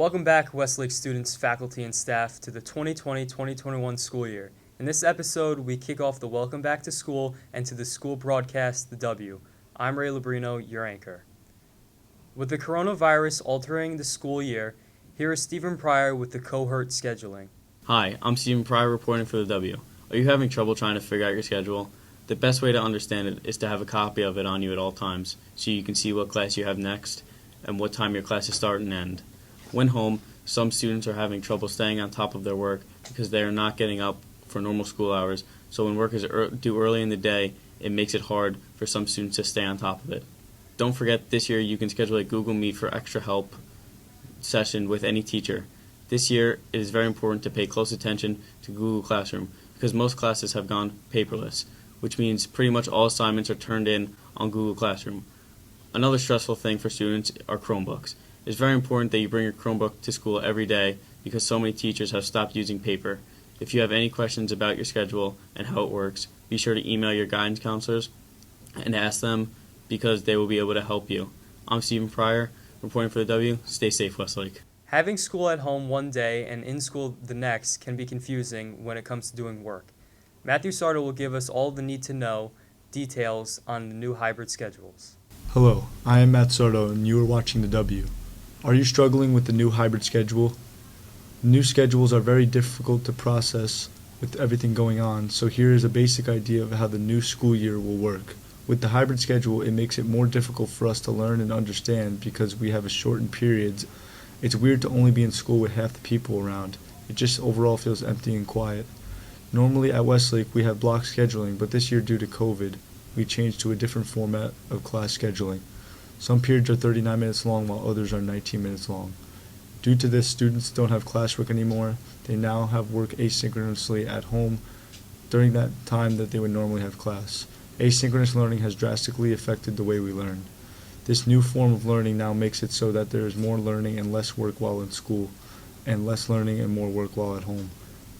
Welcome back, Westlake students, faculty, and staff, to the 2020-2021 school year. In this episode, we kick off the Welcome Back to School and to the school broadcast, The W. I'm Raymond Lubrino, your anchor. With the coronavirus altering the school year, here is Stephen Pryor with the Cohort scheduling. Hi, I'm Stephen Pryor reporting for The W. Are you having trouble trying to figure out your schedule? The best way to understand it is to have a copy of it on you at all times, so you can see what class you have next and what time your classes start and end. When home, some students are having trouble staying on top of their work because they are not getting up for normal school hours, so when work is due early in the day, it makes it hard for some students to stay on top of it. Don't forget, this year you can schedule a Google Meet for extra help session with any teacher. This year, it is very important to pay close attention to Google Classroom because most classes have gone paperless, which means pretty much all assignments are turned in on Google Classroom. Another stressful thing for students are Chromebooks. It's very important that you bring your Chromebook to school every day because so many teachers have stopped using paper. If you have any questions about your schedule and how it works, be sure to email your guidance counselors and ask them because they will be able to help you. I'm Stephen Pryor, reporting for The W. Stay safe, Westlake. Having school at home one day and in school the next can be confusing when it comes to doing work. Matthew Sardo will give us all the need-to-know details on the new hybrid schedules. Hello, I am Matt Sardo and you are watching The W. Are you struggling with the new hybrid schedule? New schedules are very difficult to process with everything going on, so here is a basic idea of how the new school year will work. With the hybrid schedule, it makes it more difficult for us to learn and understand because we have a shortened periods. It's weird to only be in school with half the people around. It just overall feels empty and quiet. Normally at Westlake we have block scheduling, but this year due to COVID, we changed to a different format of class scheduling. Some periods are 39 minutes long while others are 19 minutes long. Due to this, students don't have classwork anymore. They now have work asynchronously at home during that time that they would normally have class. Asynchronous learning has drastically affected the way we learn. This new form of learning now makes it so that there is more learning and less work while in school, and less learning and more work while at home.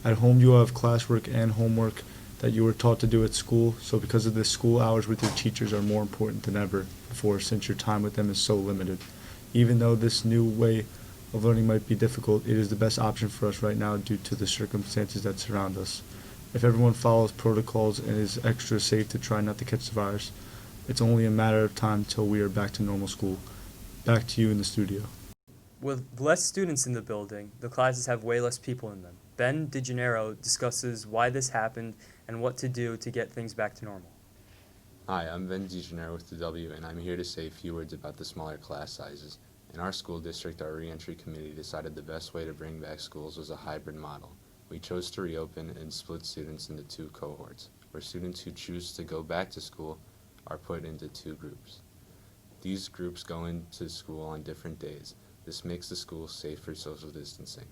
At home you have classwork and homework that you were taught to do at school, so because of this, school hours with your teachers are more important than ever before since your time with them is so limited. Even though this new way of learning might be difficult, it is the best option for us right now due to the circumstances that surround us. If everyone follows protocols and is extra safe to try not to catch the virus, it's only a matter of time till we are back to normal school. Back to you in the studio. With less students in the building, the classes have way less people in them. Ben DiGennaro discusses why this happened and what to do to get things back to normal. Hi, I'm Vinny Bravo with The W, and I'm here to say a few words about the smaller class sizes. In our school district, our reentry committee decided the best way to bring back schools was a hybrid model. We chose to reopen and split students into two cohorts, where students who choose to go back to school are put into two groups. These groups go into school on different days. This makes the school safe for social distancing.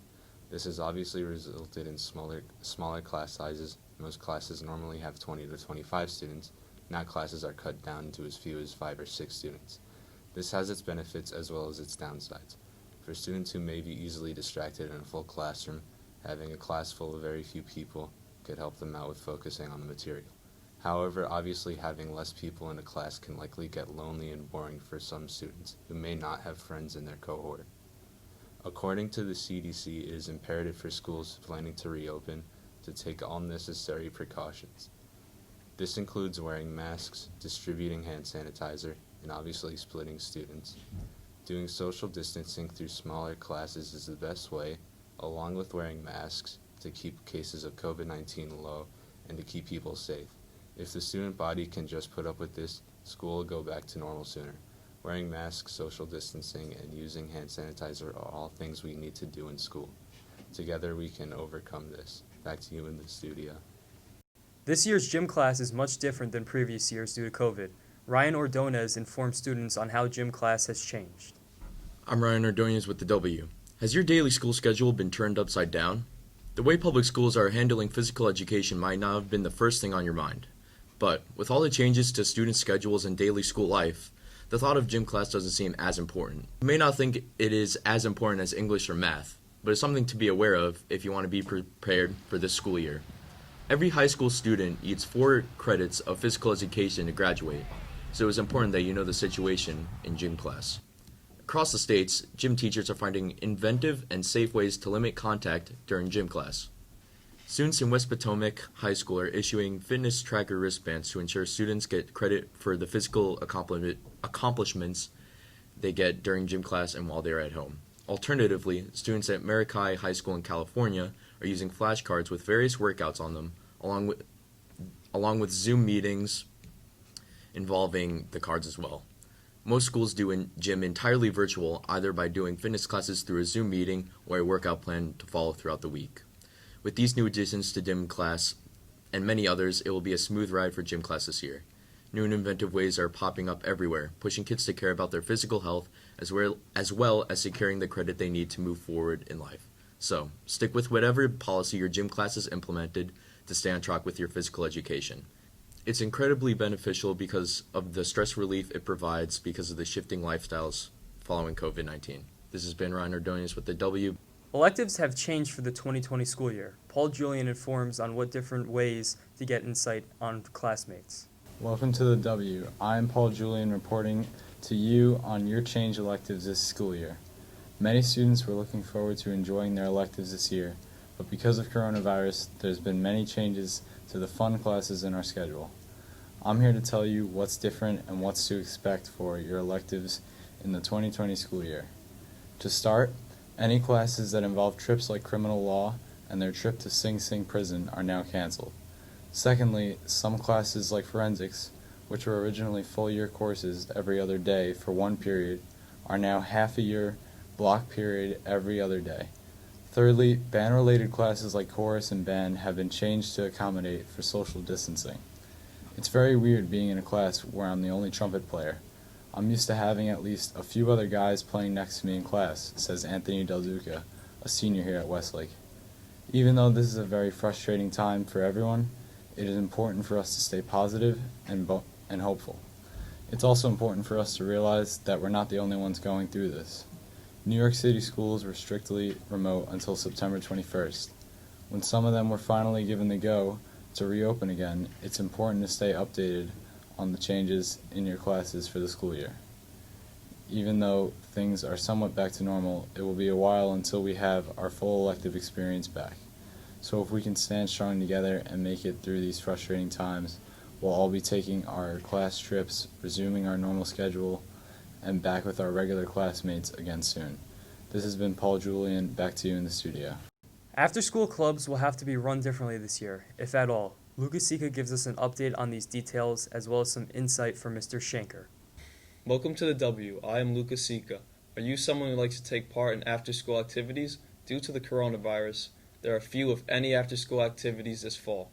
This has obviously resulted in smaller class sizes. Most classes normally have 20 to 25 students. Now classes are cut down to as few as 5 or 6 students. This has its benefits as well as its downsides. For students who may be easily distracted in a full classroom, having a class full of very few people could help them out with focusing on the material. However, obviously having less people in a class can likely get lonely and boring for some students who may not have friends in their cohort. According to the CDC, it is imperative for schools planning to reopen to take all necessary precautions. This includes wearing masks, distributing hand sanitizer, and obviously splitting students. Doing social distancing through smaller classes is the best way, along with wearing masks, to keep cases of COVID-19 low and to keep people safe. If the student body can just put up with this, school will go back to normal sooner. Wearing masks, social distancing, and using hand sanitizer are all things we need to do in school. Together we can overcome this. Back to you in the studio. This year's gym class is much different than previous years due to COVID. Ryan Ordonez informed students on how gym class has changed. I'm Ryan Ordonez with The W. Has your daily school schedule been turned upside down? The way public schools are handling physical education might not have been the first thing on your mind. But with all the changes to student schedules and daily school life, the thought of gym class doesn't seem as important. You may not think it is as important as English or math, but it's something to be aware of if you want to be prepared for this school year. Every high school student needs 4 credits of physical education to graduate, so it's important that you know the situation in gym class. Across the states, gym teachers are finding inventive and safe ways to limit contact during gym class. Students in West Potomac High School are issuing fitness tracker wristbands to ensure students get credit for the physical accomplishments they get during gym class and while they are at home. Alternatively, students at Maracay High School in California are using flashcards with various workouts on them, along with Zoom meetings involving the cards as well. Most schools do gym entirely virtual, either by doing fitness classes through a Zoom meeting or a workout plan to follow throughout the week. With these new additions to gym class and many others, it will be a smooth ride for gym class this year. New and inventive ways are popping up everywhere, pushing kids to care about their physical health as well as securing the credit they need to move forward in life. So, stick with whatever policy your gym class has implemented to stay on track with your physical education. It's incredibly beneficial because of the stress relief it provides because of the shifting lifestyles following COVID-19. This has been Ryan Ordonez with the W. Electives have changed for the 2020 school year. Paul Julian informs on what different ways to get insight on classmates. Welcome to the W. I'm Paul Julian reporting to you on your change electives this school year. Many students were looking forward to enjoying their electives this year, but because of coronavirus, there's been many changes to the fun classes in our schedule. I'm here to tell you what's different and what's to expect for your electives in the 2020 school year. To start, any classes that involve trips like criminal law and their trip to Sing Sing prison are now canceled. Secondly, some classes like forensics, which were originally full-year courses every other day for one period, are now half-a-year block period every other day. Thirdly, band-related classes like chorus and band have been changed to accommodate for social distancing. It's very weird being in a class where I'm the only trumpet player. I'm used to having at least a few other guys playing next to me in class, says Anthony Del Duca, a senior here at Westlake. Even though this is a very frustrating time for everyone, it is important for us to stay positive and hopeful. It's also important for us to realize that we're not the only ones going through this. New York City schools were strictly remote until September 21st. When some of them were finally given the go to reopen again, it's important to stay updated on the changes in your classes for the school year. Even though things are somewhat back to normal, it will be a while until we have our full elective experience back. So if we can stand strong together and make it through these frustrating times, we'll all be taking our class trips, resuming our normal schedule, and back with our regular classmates again soon. This has been Paul Julian, back to you in the studio. After-school clubs will have to be run differently this year, if at all. Luca Sica gives us an update on these details as well as some insight from Mr. Schenker. Welcome to the W. I am Luca Sica. Are you someone who likes to take part in after-school activities? Due to the coronavirus, there are few if any after-school activities this fall,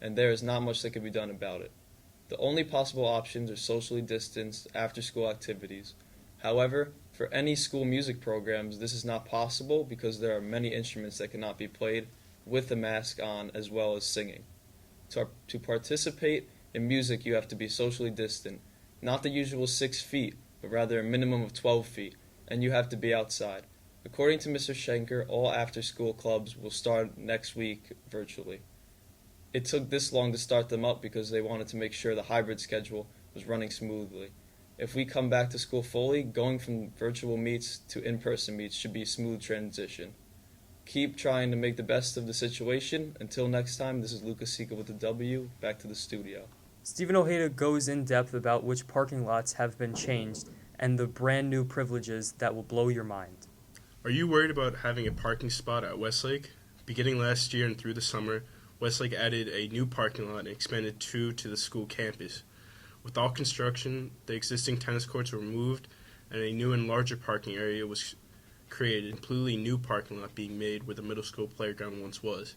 and there is not much that can be done about it. The only possible options are socially distanced after-school activities. However, for any school music programs, this is not possible because there are many instruments that cannot be played with a mask on as well as singing. To participate in music, you have to be socially distant, not the usual 6 feet, but rather a minimum of 12 feet, and you have to be outside. According to Mr. Schenker, all after-school clubs will start next week virtually. It took this long to start them up because they wanted to make sure the hybrid schedule was running smoothly. If we come back to school fully, going from virtual meets to in-person meets should be a smooth transition. Keep trying to make the best of the situation. Until next time, this is Luca Sica with the W. Back to the studio. Stephen OJeda goes in depth about which parking lots have been changed and the brand new privileges that will blow your mind. Are you worried about having a parking spot at Westlake? Beginning last year and through the summer, Westlake added a new parking lot and expanded 2 to the school campus. With all construction, the existing tennis courts were moved and a new and larger parking area was created, a completely new parking lot being made where the middle school playground once was.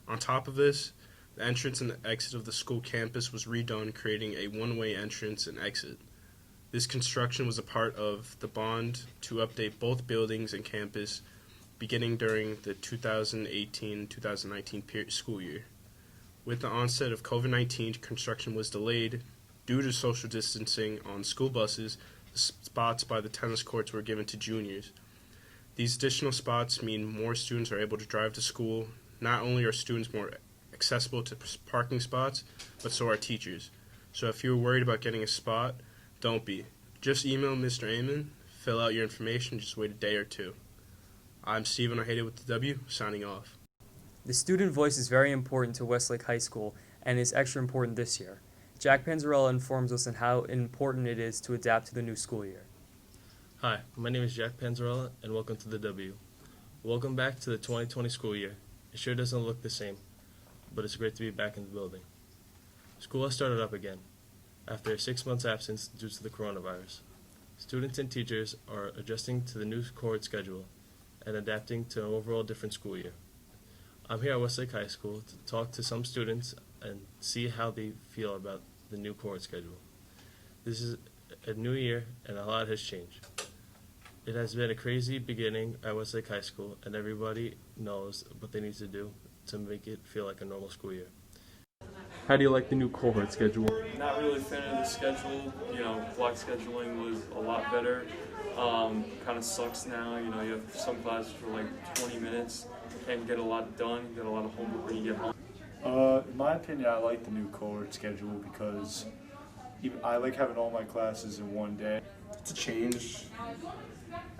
On top of this, the entrance and the exit of the school campus was redone, creating a one-way entrance and exit. This construction was a part of the bond to update both buildings and campus beginning during the 2018-2019 school year. With the onset of COVID-19, construction was delayed due to social distancing on school buses. The spots by the tennis courts were given to juniors. These additional spots mean more students are able to drive to school. Not only are students more accessible to parking spots, but so are teachers. So if you're worried about getting a spot, don't be. Just email Mr. Amon, fill out your information, just wait a day or two. I'm Steven OJeda with the W, signing off. The student voice is very important to Westlake High School and is extra important this year. Jack Panzarella informs us on how important it is to adapt to the new school year. Hi, my name is Jack Panzarella, and welcome to the W. Welcome back to the 2020 school year. It sure doesn't look the same, but it's great to be back in the building. School has started up again, after a 6 months absence due to the coronavirus. Students and teachers are adjusting to the new cohort schedule and adapting to an overall different school year. I'm here at Westlake High School to talk to some students and see how they feel about the new cohort schedule. This is a new year and a lot has changed. It has been a crazy beginning at Westlake High School, and everybody knows what they need to do to make it feel like a normal school year. How do you like the new cohort schedule? Not really a fan of the schedule. Block scheduling was a lot better. Kind of sucks now. You have some classes for like 20 minutes. Can't get a lot done. Get a lot of homework when you get home. In my opinion, I like the new cohort schedule because I like having all my classes in one day. It's a change.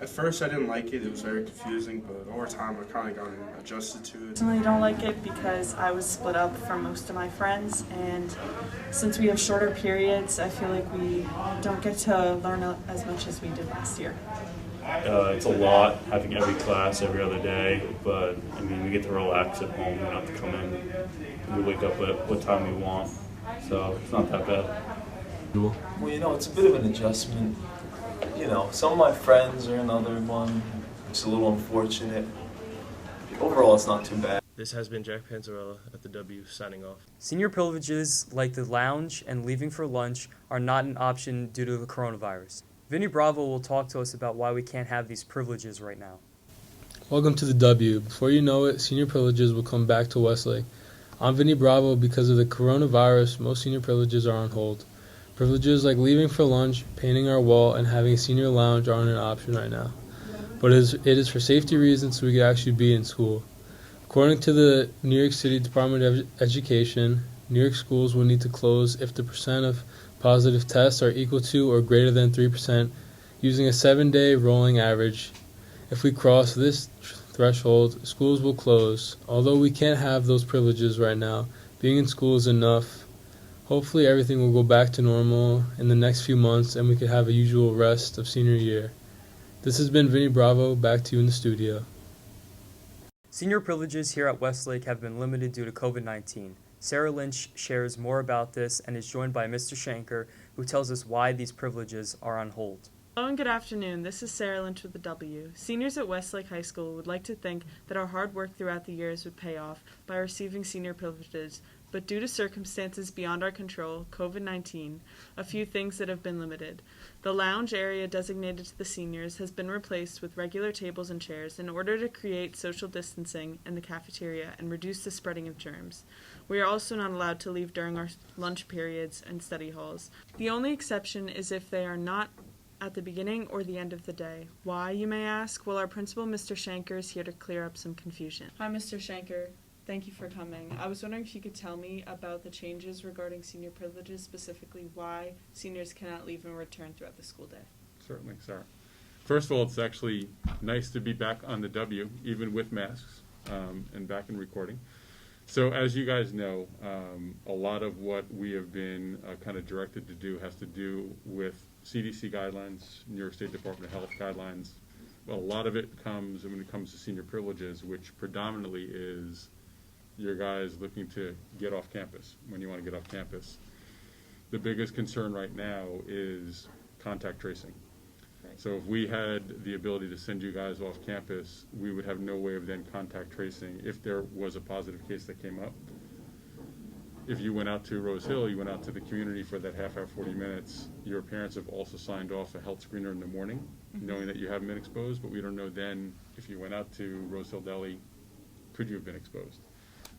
At first I didn't like it. It was very confusing, but over time I've kind of gotten adjusted to it. Personally, don't like it because I was split up from most of my friends, and since we have shorter periods, I feel like we don't get to learn as much as we did last year. It's a lot having every class every other day, but we get to relax at home. We don't have to come in. We wake up at what time we want, so it's not that bad. Well, it's a bit of an adjustment. Some of my friends are another one. It's a little unfortunate. Overall, it's not too bad. This has been Jack Panzarella at the W, signing off. Senior privileges like the lounge and leaving for lunch are not an option due to the coronavirus. Vinny Bravo will talk to us about why we can't have these privileges right now. Welcome to the W. Before you know it, senior privileges will come back to Westlake. I'm Vinny Bravo. Because of the coronavirus, most senior privileges are on hold. Privileges like leaving for lunch, painting our wall, and having a senior lounge aren't an option right now. But it is for safety reasons so we could actually be in school. According to the New York City Department of Education, New York schools will need to close if the percent of positive tests are equal to or greater than 3% using a 7-day rolling average. If we cross this threshold, schools will close. Although we can't have those privileges right now, being in school is enough. Hopefully everything will go back to normal in the next few months and we could have a usual rest of senior year. This has been Vinny Bravo, back to you in the studio. Senior privileges here at Westlake have been limited due to COVID-19. Sarah Lynch shares more about this and is joined by Mr. Shanker, who tells us why these privileges are on hold. Hello and good afternoon. This is Sarah Lynch with the W. Seniors at Westlake High School would like to think that our hard work throughout the years would pay off by receiving senior privileges, but due to circumstances beyond our control, COVID-19, a few things that have been limited. The lounge area designated to the seniors has been replaced with regular tables and chairs in order to create social distancing in the cafeteria and reduce the spreading of germs. We are also not allowed to leave during our lunch periods and study halls. The only exception is if they are not at the beginning or the end of the day. Why, you may ask? Well, our principal, Mr. Shanker, is here to clear up some confusion. Hi, Mr. Shanker. Thank you for coming. I was wondering if you could tell me about the changes regarding senior privileges, specifically why seniors cannot leave and return throughout the school day. Certainly, Sarah. First of all, it's actually nice to be back on the W, even with masks, and back in recording. So as you guys know, a lot of what we have been kind of directed to do has to do with CDC guidelines, New York State Department of Health guidelines. Well, a lot of it comes when it comes to senior privileges, which predominantly is your guys looking to get off campus when you want to get off campus. The biggest concern right now is contact tracing. Right. So if we had the ability to send you guys off campus, we would have no way of then contact tracing if there was a positive case that came up. If you went out to Rose Hill, you went out to the community for that half hour, 40 minutes, your parents have also signed off a health screener in the morning, knowing that you haven't been exposed, but we don't know then if you went out to Rose Hill Deli, could you have been exposed?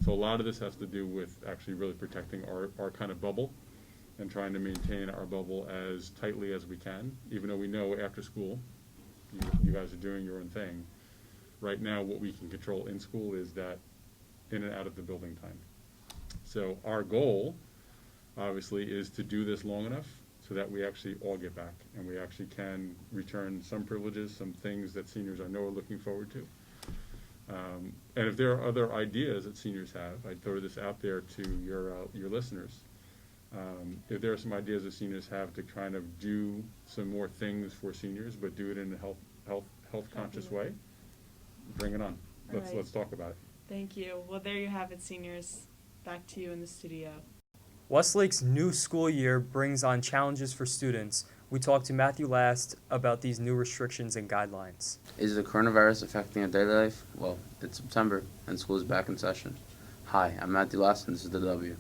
So a lot of this has to do with actually really protecting our kind of bubble and trying to maintain our bubble as tightly as we can, even though we know after school, you guys are doing your own thing. Right now, what we can control in school is that in and out of the building time. So our goal, obviously, is to do this long enough so that we actually all get back and we actually can return some privileges, some things that seniors I know are looking forward to. And if there are other ideas that seniors have, I'd throw this out there to your listeners. If there are some ideas that seniors have to kind of do some more things for seniors, but do it in a health conscious way, bring it on. Let's talk about it. Thank you. Well, there you have it, seniors. Back to you in the studio. Westlake's new school year brings on challenges for students. We talked to Matthew last about these new restrictions and guidelines. Is the coronavirus affecting your daily life? Well, it's September and school is back in session. Hi, I'm Matthew Last and this is the W.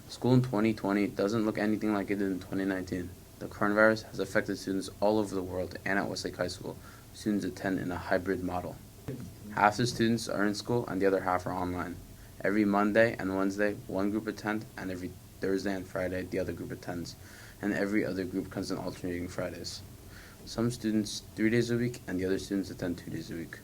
School in 2020 doesn't look anything like it did in 2019. The coronavirus has affected students all over the world and at Westlake High School. Students attend in a hybrid model. Half the students are in school and the other half are online. Every Monday and Wednesday, one group attend, and every Thursday and Friday, the other group attends, and every other group comes on alternating Fridays. Some students 3 days a week, and the other students attend 2 days a week.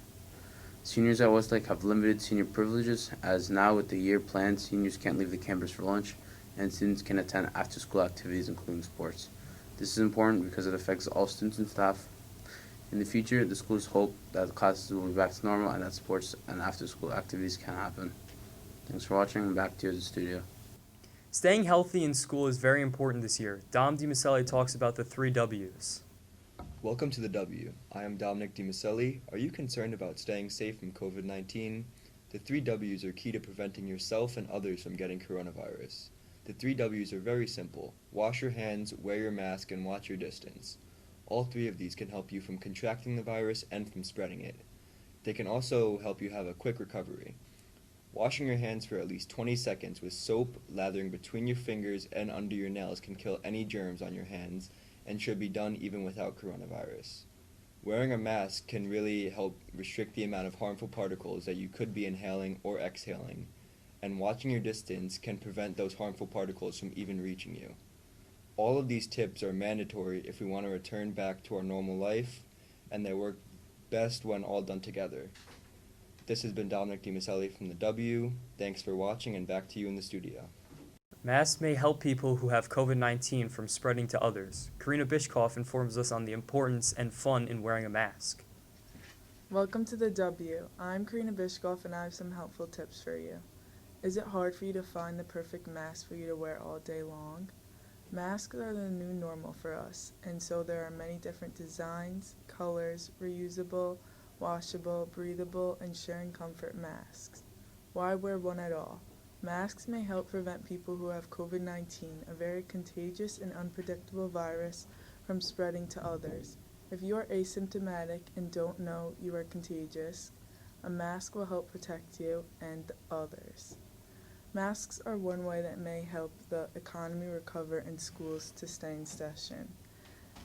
Seniors at Westlake have limited senior privileges, as now with the year planned, seniors can't leave the campus for lunch, and students can attend after-school activities, including sports. This is important because it affects all students and staff. In the future, the schools hope that the classes will be back to normal and that sports and after-school activities can happen. Thanks for watching, and back to you at the studio. Staying healthy in school is very important this year. Dom Dimiceli talks about the 3 W's. Welcome to the W. I am Dominic Dimiceli. Are you concerned about staying safe from COVID-19? The 3 W's are key to preventing yourself and others from getting coronavirus. The 3 W's are very simple. Wash your hands, wear your mask, and watch your distance. All 3 of these can help you from contracting the virus and from spreading it. They can also help you have a quick recovery. Washing your hands for at least 20 seconds with soap lathering between your fingers and under your nails can kill any germs on your hands and should be done even without coronavirus. Wearing a mask can really help restrict the amount of harmful particles that you could be inhaling or exhaling, and watching your distance can prevent those harmful particles from even reaching you. All of these tips are mandatory if we want to return back to our normal life, and they work best when all done together. This has been Dominic Dimiceli from the W. Thanks for watching, and back to you in the studio. Masks may help people who have COVID-19 from spreading to others. Corina Bischkoff informs us on the importance and fun in wearing a mask. Welcome to the W. I'm Corina Bischkoff, and I have some helpful tips for you. Is it hard for you to find the perfect mask for you to wear all day long? Masks are the new normal for us, and so there are many different designs, colors, reusable, washable, breathable, and sharing comfort masks. Why wear one at all? Masks may help prevent people who have COVID-19, a very contagious and unpredictable virus, from spreading to others. If you are asymptomatic and don't know you are contagious, a mask will help protect you and others. Masks are one way that may help the economy recover and schools to stay in session.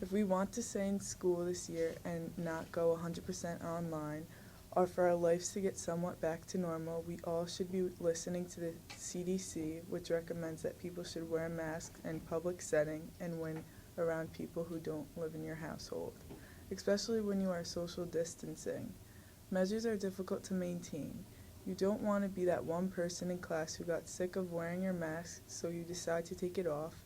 If we want to stay in school this year and not go 100% online, or for our lives to get somewhat back to normal, we all should be listening to the CDC, which recommends that people should wear masks in public setting and when around people who don't live in your household, especially when you are social distancing. Measures are difficult to maintain. You don't want to be that one person in class who got sick of wearing your mask, so you decide to take it off,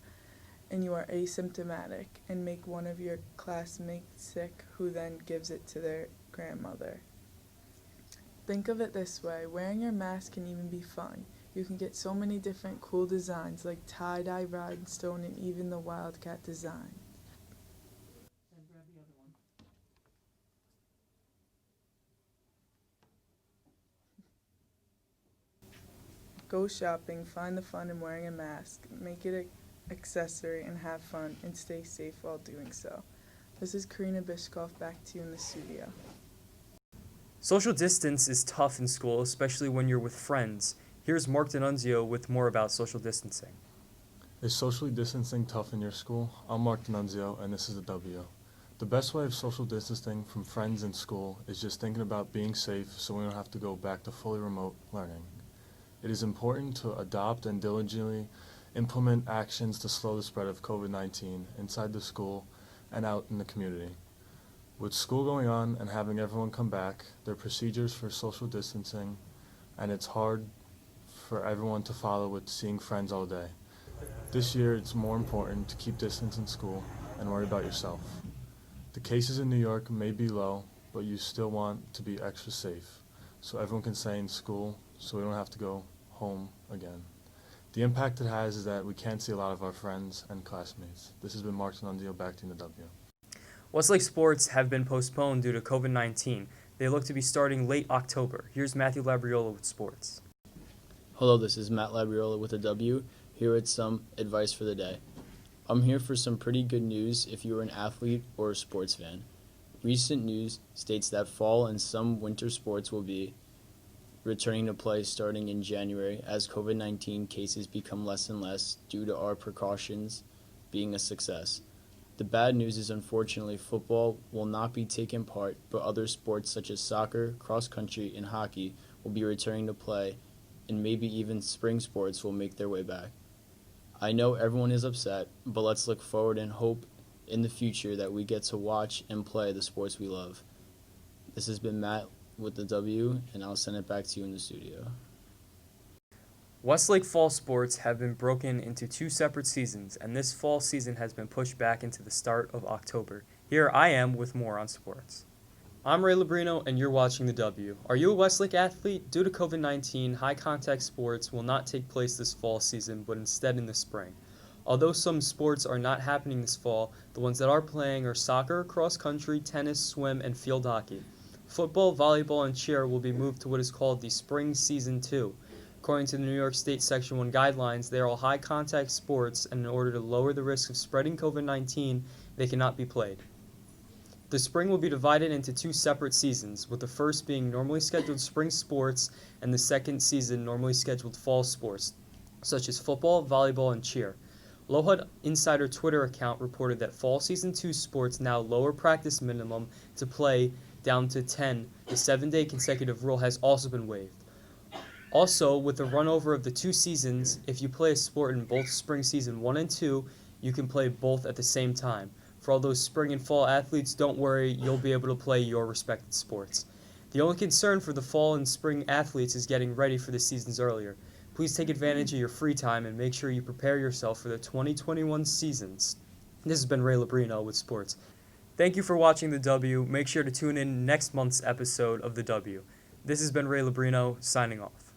and you are asymptomatic and make one of your classmates sick, who then gives it to their grandmother. Think of it this way, wearing your mask can even be fun. You can get so many different cool designs like tie-dye, rhinestone, and even the wildcat design. Go shopping, find the fun in wearing a mask, make it an accessory, and have fun, and stay safe while doing so. This is Corina Bischkoff, back to you in the studio. Social distance is tough in school, especially when you're with friends. Here's Marc Denunzio with more about social distancing. Is socially distancing tough in your school? I'm Marc Denunzio, and this is the W. The best way of social distancing from friends in school is just thinking about being safe so we don't have to go back to fully remote learning. It is important to adopt and diligently implement actions to slow the spread of COVID-19 inside the school and out in the community. With school going on and having everyone come back, there are procedures for social distancing, and it's hard for everyone to follow with seeing friends all day. This year, it's more important to keep distance in school and worry about yourself. The cases in New York may be low, but you still want to be extra safe so everyone can stay in school so we don't have to go home again. The impact it has is that we can't see a lot of our friends and classmates. This has been Marc Denunzio, back to the W. Westlake sports have been postponed due to COVID-19. They look to be starting late October. Here's Matthew Labriola with sports. Hello, this is Matt Labriola with a W, here with some advice for the day. I'm here for some pretty good news if you're an athlete or a sports fan. Recent news states that fall and some winter sports will be returning to play starting in January as COVID-19 cases become less and less due to our precautions being a success. The bad news is unfortunately football will not be taking part, but other sports such as soccer, cross country, and hockey will be returning to play, and maybe even spring sports will make their way back. I know everyone is upset, but let's look forward and hope in the future that we get to watch and play the sports we love. This has been Matt with the W, and I'll send it back to you in the studio. Westlake fall sports have been broken into two separate seasons, and this fall season has been pushed back into the start of October. Here I am with more on sports. I'm Ray Lubrino, and you're watching the W. Are you a Westlake athlete? Due to COVID-19, high-contact sports will not take place this fall season, but instead in the spring. Although some sports are not happening this fall, the ones that are playing are soccer, cross country, tennis, swim, and field hockey. Football, volleyball, and cheer will be moved to what is called the Spring Season 2. According to the New York State Section 1 guidelines, they are all high-contact sports, and in order to lower the risk of spreading COVID-19, they cannot be played. The spring will be divided into two separate seasons, with the first being normally scheduled spring sports and the second season normally scheduled fall sports, such as football, volleyball, and cheer. Lohud Insider Twitter account reported that fall season 2 sports now lower practice minimum to play down to 10. The 7-day consecutive rule has also been waived. Also, with the runover of the two seasons, if you play a sport in both spring season 1 and 2, you can play both at the same time. For all those spring and fall athletes, don't worry, you'll be able to play your respected sports. The only concern for the fall and spring athletes is getting ready for the seasons earlier. Please take advantage of your free time and make sure you prepare yourself for the 2021 seasons. This has been Ray Lubrino with sports. Thank you for watching the W. Make sure to tune in next month's episode of the W. This has been Ray Lubrino signing off.